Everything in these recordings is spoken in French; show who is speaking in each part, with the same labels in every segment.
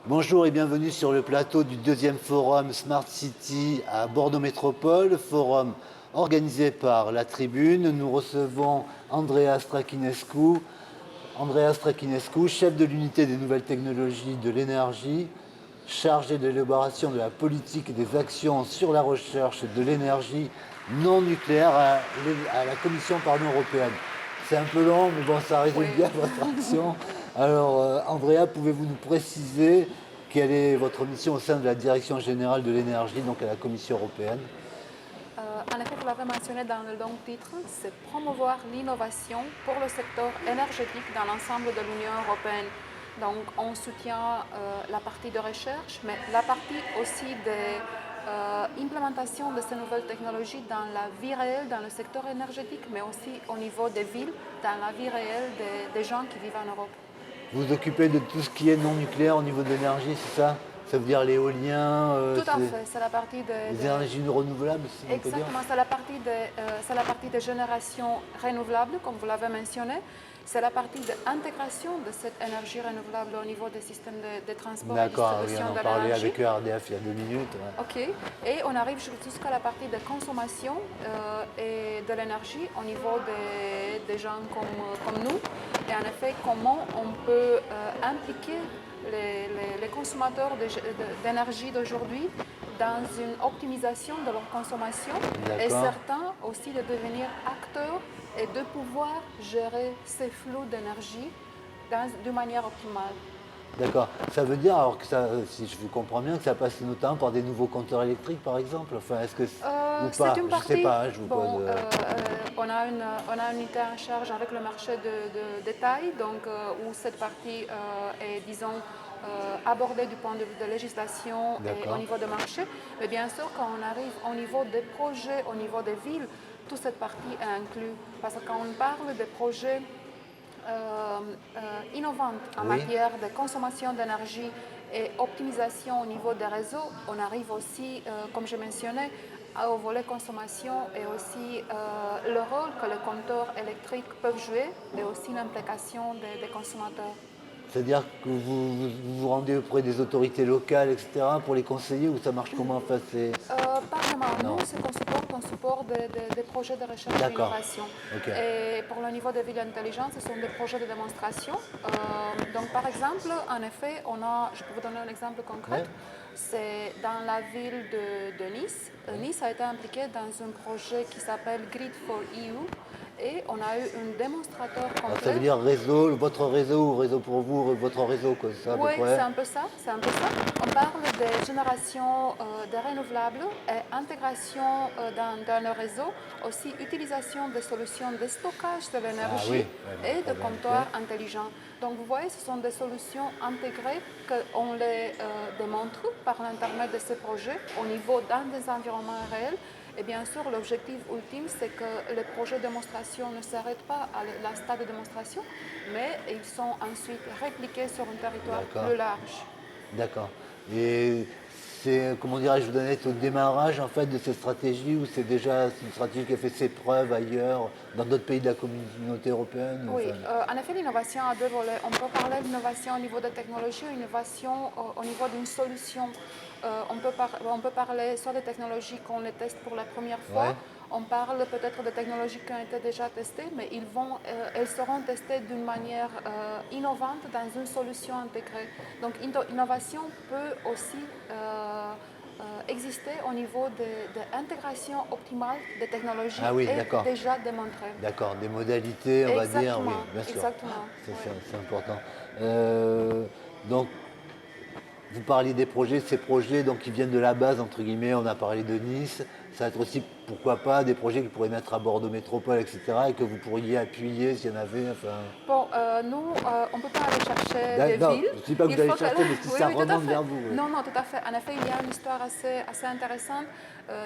Speaker 1: Bonjour et bienvenue sur le plateau du deuxième forum Smart City à Bordeaux Métropole, forum organisé par La Tribune. Nous recevons Andreas Strachinescu, chef de l'unité des nouvelles technologies de l'énergie, chargé de l'élaboration de la politique et des actions sur la recherche de l'énergie non nucléaire à la Commission européenne. C'est un peu long, mais bon, ça résume
Speaker 2: Oui.
Speaker 1: bien votre action. Alors, Andrea, pouvez-vous nous préciser quelle est votre mission au sein de la Direction générale de l'énergie, donc à la Commission européenne?
Speaker 2: En effet, vous l'avez mentionné dans le long titre, c'est promouvoir l'innovation pour le secteur énergétique dans l'ensemble de l'Union européenne. Donc, on soutient la partie de recherche, mais la partie aussi d'implémentation de ces nouvelles technologies dans la vie réelle, dans le secteur énergétique, mais aussi au niveau des villes, dans la vie réelle des gens qui vivent en Europe.
Speaker 1: Vous vous occupez de tout ce qui est non nucléaire au niveau de l'énergie, c'est ça? Ça veut dire l'éolien,
Speaker 2: Tout à fait, c'est la partie
Speaker 1: les énergies renouvelables, si on peut dire?
Speaker 2: exactement, c'est la partie de génération renouvelable, comme vous l'avez mentionné. C'est la partie d'intégration de cette énergie renouvelable au niveau des systèmes de transport et
Speaker 1: D'accord, oui,
Speaker 2: distribution
Speaker 1: on en
Speaker 2: de
Speaker 1: parlait
Speaker 2: l'énergie.
Speaker 1: avec ERDF il y a 2 minutes. Ouais.
Speaker 2: OK. Et on arrive jusqu'à la partie de consommation et de l'énergie au niveau des gens comme nous. Et en effet, comment on peut impliquer les consommateurs d'énergie d'aujourd'hui dans une optimisation de leur consommation et
Speaker 1: D'accord.
Speaker 2: certains aussi de devenir acteurs et de pouvoir gérer ces flux d'énergie d'une manière optimale.
Speaker 1: D'accord. Ça veut dire alors que ça, si je vous comprends bien, que ça passe notamment par des nouveaux compteurs électriques, par exemple. Enfin, est-ce que ou
Speaker 2: C'est
Speaker 1: pas?
Speaker 2: une
Speaker 1: Je sais
Speaker 2: partie.
Speaker 1: pas. Hein, je vous pose.
Speaker 2: Bon, on a une unité en charge avec le marché de détail, donc où cette partie est, disons, abordée du point de vue de législation et au
Speaker 1: D'accord.
Speaker 2: niveau de marché. Mais bien sûr, quand on arrive au niveau des projets, au niveau des villes, toute cette partie est inclue. Parce que quand on parle des projets innovantes en
Speaker 1: Oui.
Speaker 2: matière de consommation d'énergie et optimisation au niveau des réseaux, on arrive aussi, comme je mentionnais, au volet consommation et aussi le rôle que les compteurs électriques peuvent jouer et aussi l'implication des consommateurs.
Speaker 1: C'est-à-dire que vous rendez auprès des autorités locales, etc., pour les conseiller, ou ça marche comment? Enfin, c'est...
Speaker 2: Pas vraiment.
Speaker 1: Non.
Speaker 2: Nous, c'est qu'on supporte des projets de recherche et
Speaker 1: D'accord.
Speaker 2: d'innovation.
Speaker 1: Ok.
Speaker 2: Et pour le niveau de villes intelligentes, ce sont des projets de démonstration. Donc, par exemple, en effet, je peux vous donner un exemple concret.
Speaker 1: Ouais.
Speaker 2: C'est dans la ville de Nice. Nice a été impliqué dans un projet qui s'appelle Grid for EU. Et on a eu un démonstrateur
Speaker 1: Alors ça veut
Speaker 2: complet.
Speaker 1: dire réseau, votre réseau ou réseau pour vous, votre réseau, quoi, c'est ça à peu
Speaker 2: Oui, c'est
Speaker 1: près?
Speaker 2: un peu ça, c'est un peu ça. On parle de génération de renouvelables et intégration dans le réseau, aussi utilisation des solutions de stockage de
Speaker 1: Ah
Speaker 2: l'énergie
Speaker 1: oui, ouais,
Speaker 2: et
Speaker 1: très
Speaker 2: de
Speaker 1: bien. Ok.
Speaker 2: comptoirs intelligents. Donc vous voyez, ce sont des solutions intégrées qu'on les démontre par l'intermédiaire de ces projets au niveau dans des environnements réels. Et bien sûr, l'objectif ultime, c'est que les projets de démonstration ne s'arrêtent pas à la stade de démonstration, mais ils sont ensuite répliqués sur un territoire
Speaker 1: D'accord.
Speaker 2: plus large.
Speaker 1: D'accord. Et c'est, comment dirais-je, vous en êtes au démarrage en fait de cette stratégie ou c'est déjà une stratégie qui a fait ses preuves ailleurs, dans d'autres pays de la communauté européenne
Speaker 2: Oui,
Speaker 1: enfin,
Speaker 2: en effet, l'innovation a deux volets. On peut parler d'innovation au niveau des technologies ou innovation au niveau d'une solution. On peut parler soit des technologies qu'on les teste pour la première fois,
Speaker 1: ouais,
Speaker 2: on parle peut-être de technologies qui ont été déjà testées, mais elles seront testées d'une manière innovante dans une solution intégrée. Donc, innovation peut aussi exister au niveau de l'intégration optimale des
Speaker 1: ah
Speaker 2: technologies
Speaker 1: oui,
Speaker 2: et
Speaker 1: d'accord.
Speaker 2: déjà démontrées.
Speaker 1: D'accord, des modalités, on va dire, oui,
Speaker 2: Exactement,
Speaker 1: bien sûr.
Speaker 2: exactement.
Speaker 1: Ça,
Speaker 2: Oui.
Speaker 1: c'est important. Donc, vous parliez des projets, ces projets donc, qui viennent de la base, entre guillemets, on a parlé de Nice, ça va être aussi, pourquoi pas, des projets que vous pourrez mettre à Bordeaux Métropole, etc., et que vous pourriez appuyer s'il y en avait, enfin...
Speaker 2: Bon, nous, on ne peut pas aller chercher des
Speaker 1: Non,
Speaker 2: villes.
Speaker 1: je ne dis pas que
Speaker 2: Il
Speaker 1: vous allez
Speaker 2: faut que...
Speaker 1: chercher, mais si
Speaker 2: Oui,
Speaker 1: ça
Speaker 2: oui, tout à
Speaker 1: remonte
Speaker 2: fait.
Speaker 1: vers vous. Oui.
Speaker 2: Non, non, tout à fait. En effet, il y a une histoire assez intéressante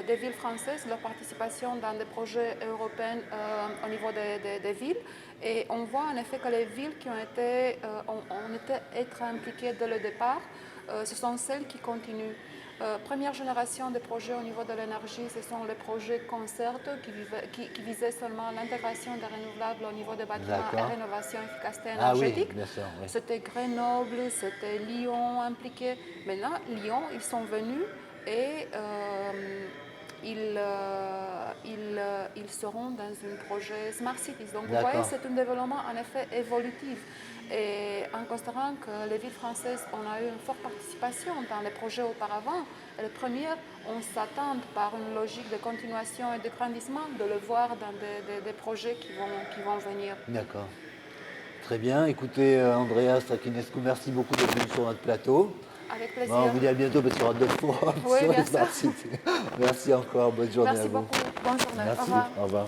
Speaker 2: des villes françaises, leur participation dans des projets européens au niveau des villes. Et on voit en effet que les villes qui ont été impliquées dès le départ, ce sont celles qui continuent. Première génération de projets au niveau de l'énergie, ce sont les projets Concerto qui visaient seulement l'intégration des renouvelables au niveau des bâtiments et
Speaker 1: D'accord.
Speaker 2: rénovation efficacité
Speaker 1: Ah oui,
Speaker 2: énergétique.
Speaker 1: bien sûr. Oui.
Speaker 2: C'était Grenoble, c'était Lyon impliqué. Maintenant, Lyon, ils sont venus et ils seront dans un projet Smart Cities. Donc, vous voyez,
Speaker 1: D'accord.
Speaker 2: c'est un développement en effet évolutif. Et en considérant que les villes françaises ont eu une forte participation dans les projets auparavant, et les premières, on s'attend par une logique de continuation et de grandissement de le voir dans des projets qui vont venir.
Speaker 1: D'accord. Très bien. Écoutez, Andrea Strachinescu, merci beaucoup d'être venu sur notre plateau.
Speaker 2: Avec
Speaker 1: Bon, on
Speaker 2: plaisir.
Speaker 1: vous dit à bientôt parce qu'il y aura d'autres forums
Speaker 2: Oui,
Speaker 1: sur
Speaker 2: bien
Speaker 1: les Smart
Speaker 2: sûr.
Speaker 1: Cities. Merci encore. Bonne journée
Speaker 2: Merci
Speaker 1: à vous.
Speaker 2: beaucoup. Bonne journée. Au
Speaker 1: Merci.
Speaker 2: revoir.
Speaker 1: Au revoir.